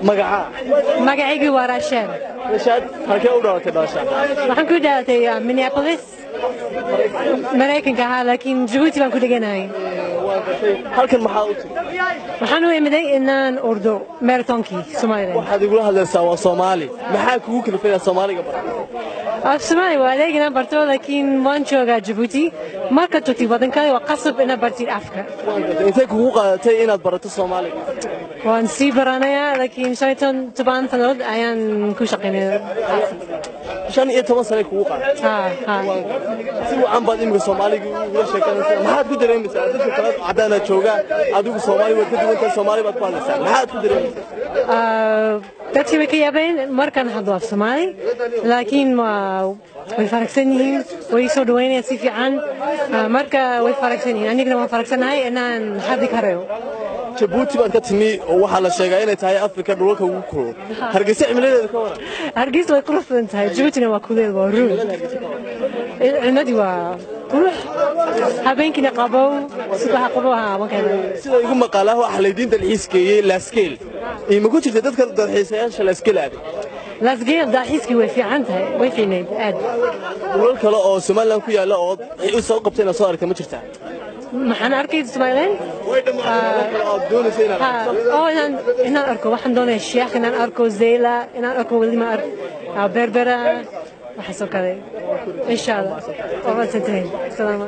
magaca magacaygu waa Rashad Rashad halkee u dhalatay Rashad waxaan ku dhalatay Minneapolis Mareykanka laakiin Djibouti baan ku dhiganahay halkan maxaa u tiri waxaan u imiday inaan ordo maratonkii Soomaaliland waxaad igula hadlaysaa waa Soomaali maxaa kugu kalifay Soomaaliga af Soomaali waa leeyahay barto laakiin waan joogaa Djibouti marka tuti wadankaaga waa qasab inaad bartid afka intee kugu qaadatay inaad barato Soomaaliga waan sii baranayaa laakiin 15 sanadood ayaan ku shaqeynayaa 15 sano kugu qaadatay si wacan baad imika Soomaaliga ugu sheekanaysaa maxaad ku dareemaysaa dadka kale cadana jooga adigu Soomaali waad ka duwan tahay Soomaali baad ku hadlaysaa maxaad ku dareemaysaa dadkii way ka yaabeen markaan hadlo af Soomaali laakiin way faraqsan yihiin way soo dhaweynayaan si fiican marka way faraqsan yihiin anigana waan faraqsanahay inaan hadli karo Djibouti baad ka timi oo waxa la sheegay inay tahay Afrika dhulka ugu kulul Hargeysa cimiladeeda ka waran Hargeysa way qurux badan tahay Djiboutina waa kuleel waa ruun cimiladu waa qurux habeenkina qabow subaxa qabow markaa sida igu maqaalaha waxa la diinta xiiskeeyay Laskeel ima ku jirtay dadka dalxiisayaasha Laskeel aad Laskeel dalxiiski way fiican tahay way fiicnayd aad dhul kale oo Soomaaliland ku yaala oo ay soo qabteen soo aragtay ma jirtaa maxaan arkay Soomaaliland inaan arko waxaan doonayaa Sheekh inaan arko Zeyla inaan arko Walima Berbera waxa soo kale insha Allah oo wada tahay salaam